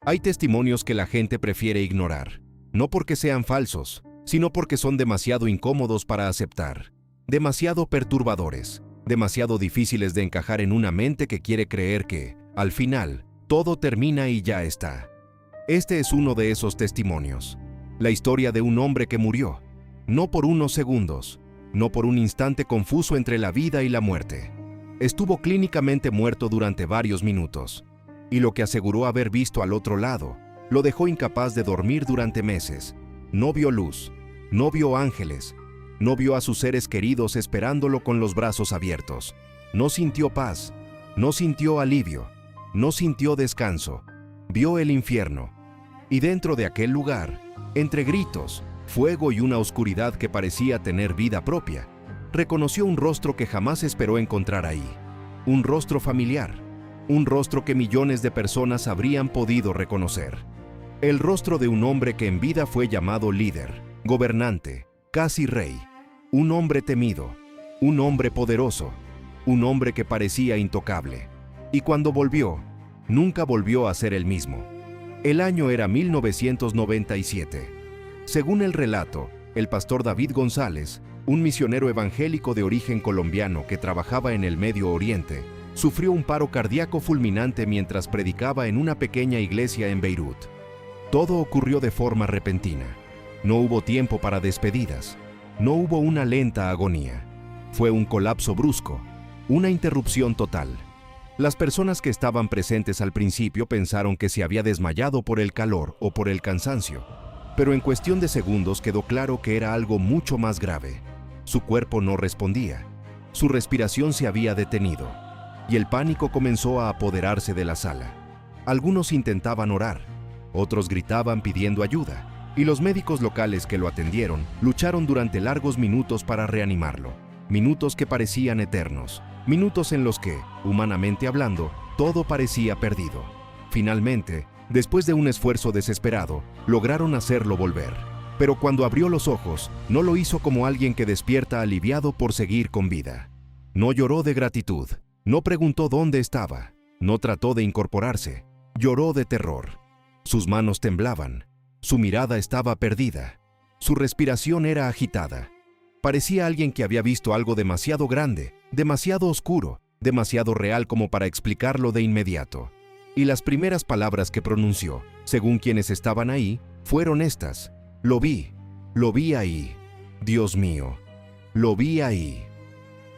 Hay testimonios que la gente prefiere ignorar, no porque sean falsos, sino porque son demasiado incómodos para aceptar, demasiado perturbadores, demasiado difíciles de encajar en una mente que quiere creer que, al final, todo termina y ya está. Este es uno de esos testimonios. La historia de un hombre que murió, no por unos segundos, no por un instante confuso entre la vida y la muerte. Estuvo clínicamente muerto durante varios minutos, y lo que aseguró haber visto al otro lado lo dejó incapaz de dormir durante meses. No vio luz, no vio ángeles, no vio a sus seres queridos esperándolo con los brazos abiertos. No sintió paz, no sintió alivio, no sintió descanso. Vio el infierno. Y dentro de aquel lugar, entre gritos, fuego y una oscuridad que parecía tener vida propia, reconoció un rostro que jamás esperó encontrar ahí. Un rostro familiar, un rostro que millones de personas habrían podido reconocer. El rostro de un hombre que en vida fue llamado líder, gobernante, casi rey. Un hombre temido, un hombre poderoso, un hombre que parecía intocable. Y cuando volvió, nunca volvió a ser el mismo. El año era 1997. Según el relato, el pastor David González, un misionero evangélico de origen colombiano que trabajaba en el Medio Oriente, sufrió un paro cardíaco fulminante mientras predicaba en una pequeña iglesia en Beirut. Todo ocurrió de forma repentina. No hubo tiempo para despedidas. No hubo una lenta agonía. Fue un colapso brusco, una interrupción total. Las personas que estaban presentes al principio pensaron que se había desmayado por el calor o por el cansancio, pero en cuestión de segundos quedó claro que era algo mucho más grave. Su cuerpo no respondía, su respiración se había detenido, y el pánico comenzó a apoderarse de la sala. Algunos intentaban orar, otros gritaban pidiendo ayuda, y los médicos locales que lo atendieron lucharon durante largos minutos para reanimarlo. Minutos que parecían eternos, minutos en los que, humanamente hablando, todo parecía perdido. Finalmente, después de un esfuerzo desesperado, lograron hacerlo volver. Pero cuando abrió los ojos, no lo hizo como alguien que despierta aliviado por seguir con vida. No lloró de gratitud, no preguntó dónde estaba, no trató de incorporarse, lloró de terror. Sus manos temblaban, su mirada estaba perdida, su respiración era agitada. Parecía alguien que había visto algo demasiado grande, demasiado oscuro, demasiado real como para explicarlo de inmediato. Y las primeras palabras que pronunció, según quienes estaban ahí, fueron estas: lo vi ahí, Dios mío, lo vi ahí.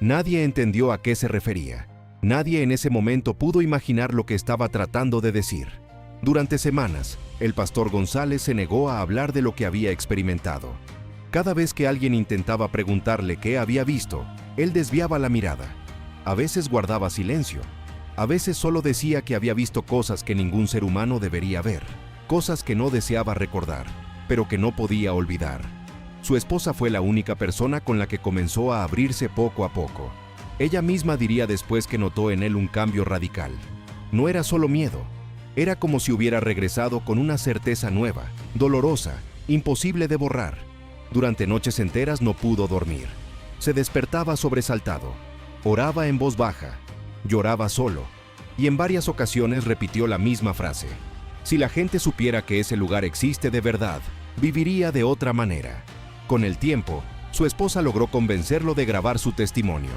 Nadie entendió a qué se refería. Nadie en ese momento pudo imaginar lo que estaba tratando de decir. Durante semanas, el pastor González se negó a hablar de lo que había experimentado. Cada vez que alguien intentaba preguntarle qué había visto, él desviaba la mirada. A veces guardaba silencio. A veces solo decía que había visto cosas que ningún ser humano debería ver, cosas que no deseaba recordar, pero que no podía olvidar. Su esposa fue la única persona con la que comenzó a abrirse poco a poco. Ella misma diría después que notó en él un cambio radical. No era solo miedo, era como si hubiera regresado con una certeza nueva, dolorosa, imposible de borrar. Durante noches enteras no pudo dormir. Se despertaba sobresaltado, oraba en voz baja, lloraba solo, y en varias ocasiones repitió la misma frase: si la gente supiera que ese lugar existe de verdad, viviría de otra manera. Con el tiempo, su esposa logró convencerlo de grabar su testimonio,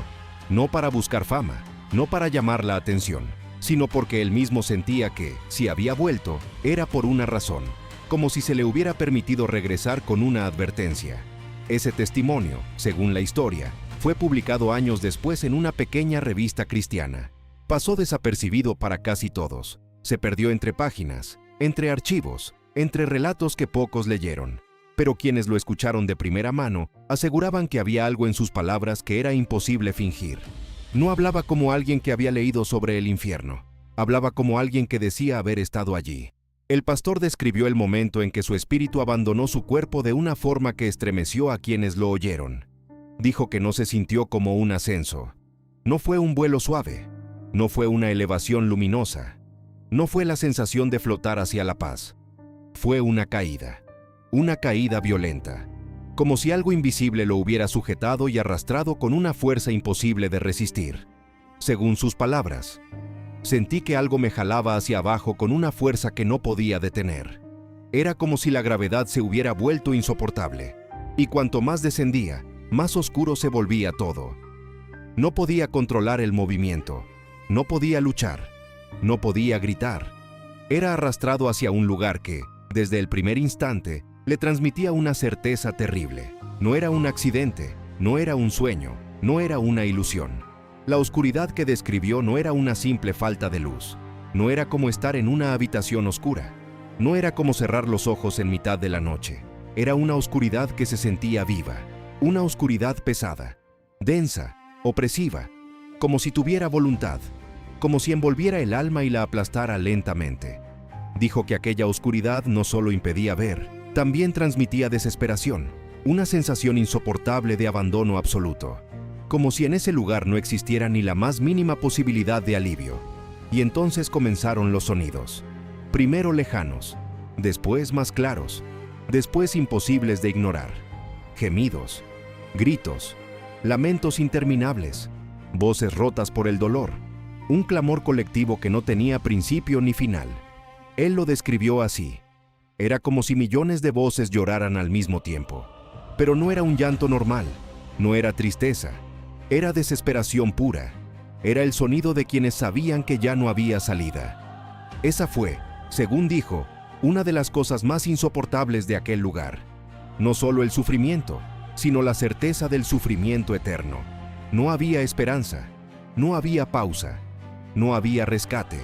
no para buscar fama, no para llamar la atención, sino porque él mismo sentía que, si había vuelto, era por una razón, como si se le hubiera permitido regresar con una advertencia. Ese testimonio, según la historia, fue publicado años después en una pequeña revista cristiana. Pasó desapercibido para casi todos. Se perdió entre páginas, entre archivos, entre relatos que pocos leyeron. Pero quienes lo escucharon de primera mano aseguraban que había algo en sus palabras que era imposible fingir. No hablaba como alguien que había leído sobre el infierno. Hablaba como alguien que decía haber estado allí. El pastor describió el momento en que su espíritu abandonó su cuerpo de una forma que estremeció a quienes lo oyeron. Dijo que no se sintió como un ascenso. No fue un vuelo suave. No fue una elevación luminosa. No fue la sensación de flotar hacia la paz. Fue una caída violenta, como si algo invisible lo hubiera sujetado y arrastrado con una fuerza imposible de resistir. Según sus palabras, Sentí que algo me jalaba hacia abajo con una fuerza que no podía detener. Era como si la gravedad se hubiera vuelto insoportable. Y cuanto más descendía, más oscuro se volvía todo. No podía controlar el movimiento. No podía luchar. No podía gritar. Era arrastrado hacia un lugar que, desde el primer instante, le transmitía una certeza terrible. No era un accidente, no era un sueño, no era una ilusión. La oscuridad que describió no era una simple falta de luz. No era como estar en una habitación oscura. No era como cerrar los ojos en mitad de la noche. Era una oscuridad que se sentía viva. Una oscuridad pesada, densa, opresiva, como si tuviera voluntad, como si envolviera el alma y la aplastara lentamente. Dijo que aquella oscuridad no solo impedía ver, también transmitía desesperación, una sensación insoportable de abandono absoluto, como si en ese lugar no existiera ni la más mínima posibilidad de alivio. Y entonces comenzaron los sonidos, primero lejanos, después más claros, después imposibles de ignorar. Gemidos, gritos, lamentos interminables, voces rotas por el dolor, un clamor colectivo que no tenía principio ni final. Él lo describió así. Era como si millones de voces lloraran al mismo tiempo. Pero no era un llanto normal, no era tristeza, era desesperación pura. Era el sonido de quienes sabían que ya no había salida. Esa fue, según dijo, una de las cosas más insoportables de aquel lugar. No solo el sufrimiento, sino la certeza del sufrimiento eterno. No había esperanza, no había pausa, no había rescate,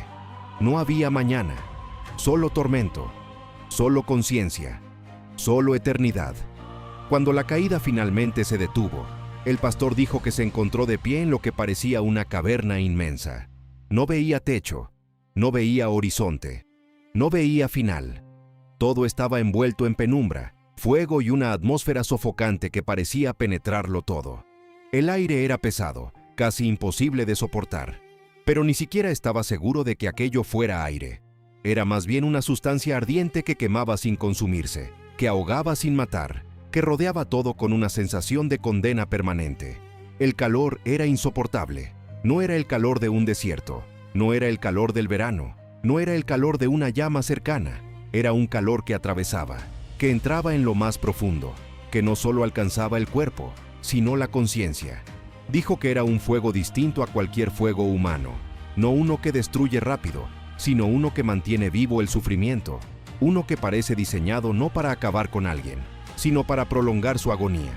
no había mañana, solo tormento, solo conciencia, solo eternidad. Cuando la caída finalmente se detuvo, el pastor dijo que se encontró de pie en lo que parecía una caverna inmensa. No veía techo, no veía horizonte, no veía final. Todo estaba envuelto en penumbra, fuego y una atmósfera sofocante que parecía penetrarlo todo. El aire era pesado, casi imposible de soportar, pero ni siquiera estaba seguro de que aquello fuera aire. Era más bien una sustancia ardiente que quemaba sin consumirse, que ahogaba sin matar, que rodeaba todo con una sensación de condena permanente. El calor era insoportable. No era el calor de un desierto, no era el calor del verano, no era el calor de una llama cercana. Era un calor que atravesaba, que entraba en lo más profundo, que no solo alcanzaba el cuerpo, sino la conciencia. Dijo que era un fuego distinto a cualquier fuego humano, no uno que destruye rápido, sino uno que mantiene vivo el sufrimiento, uno que parece diseñado no para acabar con alguien, sino para prolongar su agonía.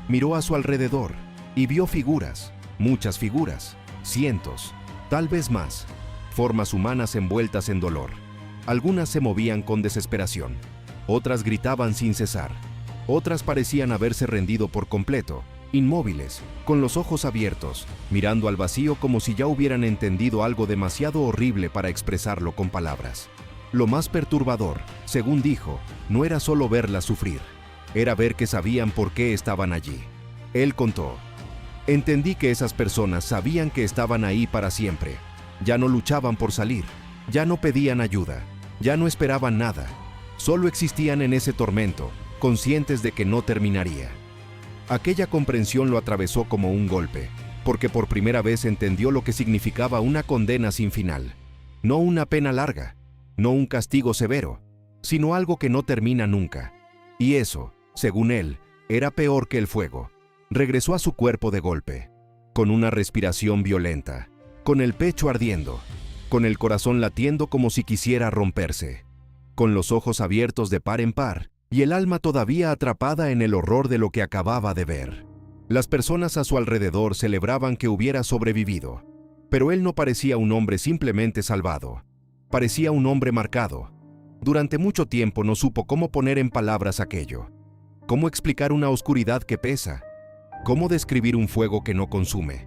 Miró a su alrededor y vio figuras, muchas figuras, cientos, tal vez más, formas humanas envueltas en dolor. Algunas se movían con desesperación, otras gritaban sin cesar, otras parecían haberse rendido por completo, inmóviles, con los ojos abiertos, mirando al vacío como si ya hubieran entendido algo demasiado horrible para expresarlo con palabras. Lo más perturbador, según dijo, no era solo verlas sufrir, era ver que sabían por qué estaban allí. Él contó: entendí que esas personas sabían que estaban ahí para siempre. Ya no luchaban por salir, ya no pedían ayuda, ya no esperaban nada. Solo existían en ese tormento, conscientes de que no terminaría. Aquella comprensión lo atravesó como un golpe, porque por primera vez entendió lo que significaba una condena sin final. No una pena larga, no un castigo severo, sino algo que no termina nunca. Y eso, según él, era peor que el fuego. Regresó a su cuerpo de golpe, con una respiración violenta, con el pecho ardiendo, con el corazón latiendo como si quisiera romperse, con los ojos abiertos de par en par y el alma todavía atrapada en el horror de lo que acababa de ver. Las personas a su alrededor celebraban que hubiera sobrevivido, pero él no parecía un hombre simplemente salvado. Parecía un hombre marcado. Durante mucho tiempo no supo cómo poner en palabras aquello. ¿Cómo explicar una oscuridad que pesa? ¿Cómo describir un fuego que no consume?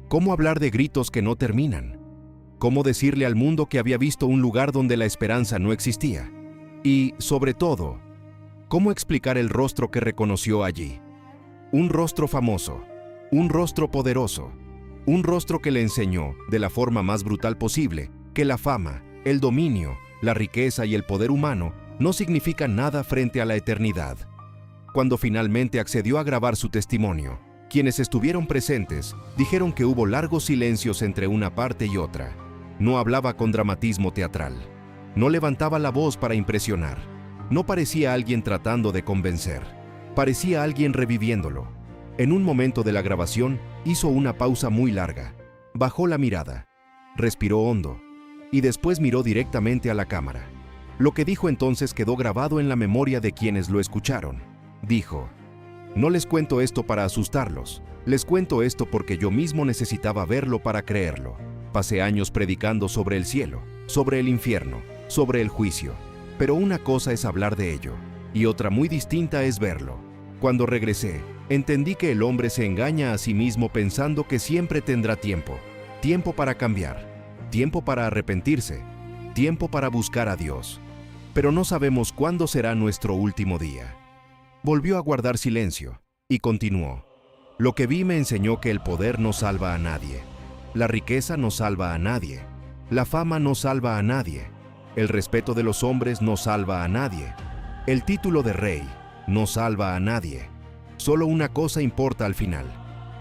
¿Cómo hablar de gritos que no terminan? ¿Cómo decirle al mundo que había visto un lugar donde la esperanza no existía? Y, sobre todo, ¿cómo explicar el rostro que reconoció allí? Un rostro famoso, un rostro poderoso, un rostro que le enseñó, de la forma más brutal posible, que la fama, el dominio, la riqueza y el poder humano no significan nada frente a la eternidad. Cuando finalmente accedió a grabar su testimonio, quienes estuvieron presentes dijeron que hubo largos silencios entre una parte y otra. No hablaba con dramatismo teatral. No levantaba la voz para impresionar. No parecía alguien tratando de convencer. Parecía alguien reviviéndolo. En un momento de la grabación, hizo una pausa muy larga. Bajó la mirada. Respiró hondo. Y después miró directamente a la cámara. Lo que dijo entonces quedó grabado en la memoria de quienes lo escucharon. Dijo: no les cuento esto para asustarlos. Les cuento esto porque yo mismo necesitaba verlo para creerlo. Pasé años predicando sobre el cielo, sobre el infierno, sobre el juicio. Pero una cosa es hablar de ello, y otra muy distinta es verlo. Cuando regresé, entendí que el hombre se engaña a sí mismo pensando que siempre tendrá tiempo. Tiempo para cambiar, tiempo para arrepentirse, tiempo para buscar a Dios. Pero no sabemos cuándo será nuestro último día. Volvió a guardar silencio, y continuó. Lo que vi me enseñó que el poder no salva a nadie. La riqueza no salva a nadie. La fama no salva a nadie. El respeto de los hombres no salva a nadie. El título de rey no salva a nadie. Solo una cosa importa al final.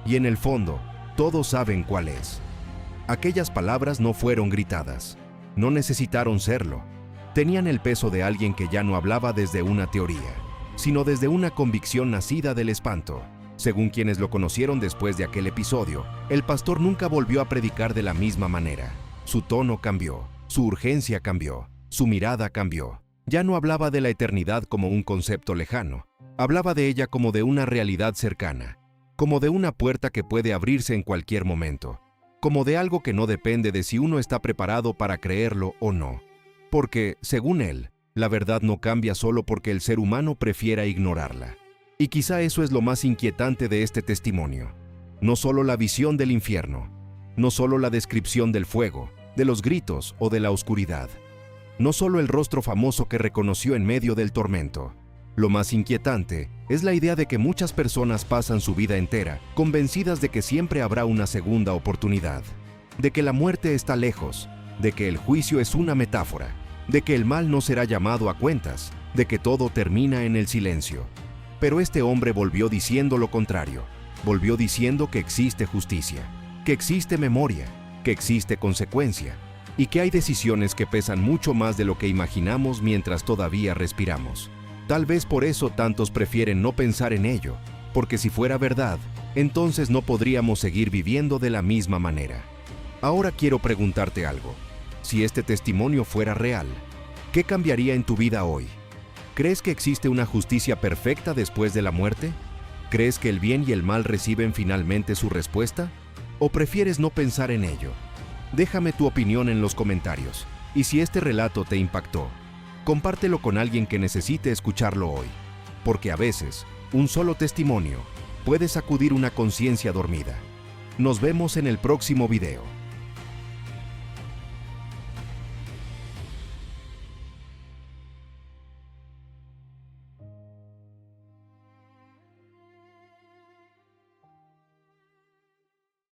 Y en el fondo, todos saben cuál es. Aquellas palabras no fueron gritadas. No necesitaron serlo. Tenían el peso de alguien que ya no hablaba desde una teoría, sino desde una convicción nacida del espanto. Según quienes lo conocieron después de aquel episodio, el pastor nunca volvió a predicar de la misma manera. Su tono cambió, su urgencia cambió, su mirada cambió. Ya no hablaba de la eternidad como un concepto lejano, hablaba de ella como de una realidad cercana, como de una puerta que puede abrirse en cualquier momento, como de algo que no depende de si uno está preparado para creerlo o no. Porque, según él, la verdad no cambia solo porque el ser humano prefiera ignorarla. Y quizá eso es lo más inquietante de este testimonio. No solo la visión del infierno, no solo la descripción del fuego, de los gritos o de la oscuridad, no solo el rostro famoso que reconoció en medio del tormento. Lo más inquietante es la idea de que muchas personas pasan su vida entera convencidas de que siempre habrá una segunda oportunidad, de que la muerte está lejos, de que el juicio es una metáfora, de que el mal no será llamado a cuentas, de que todo termina en el silencio. Pero este hombre volvió diciendo lo contrario. Volvió diciendo que existe justicia, que existe memoria, que existe consecuencia, y que hay decisiones que pesan mucho más de lo que imaginamos mientras todavía respiramos. Tal vez por eso tantos prefieren no pensar en ello, porque si fuera verdad, entonces no podríamos seguir viviendo de la misma manera. Ahora quiero preguntarte algo. Si este testimonio fuera real, ¿qué cambiaría en tu vida hoy? ¿Crees que existe una justicia perfecta después de la muerte? ¿Crees que el bien y el mal reciben finalmente su respuesta? ¿O prefieres no pensar en ello? Déjame tu opinión en los comentarios. Y si este relato te impactó, compártelo con alguien que necesite escucharlo hoy. Porque a veces, un solo testimonio puede sacudir una conciencia dormida. Nos vemos en el próximo video.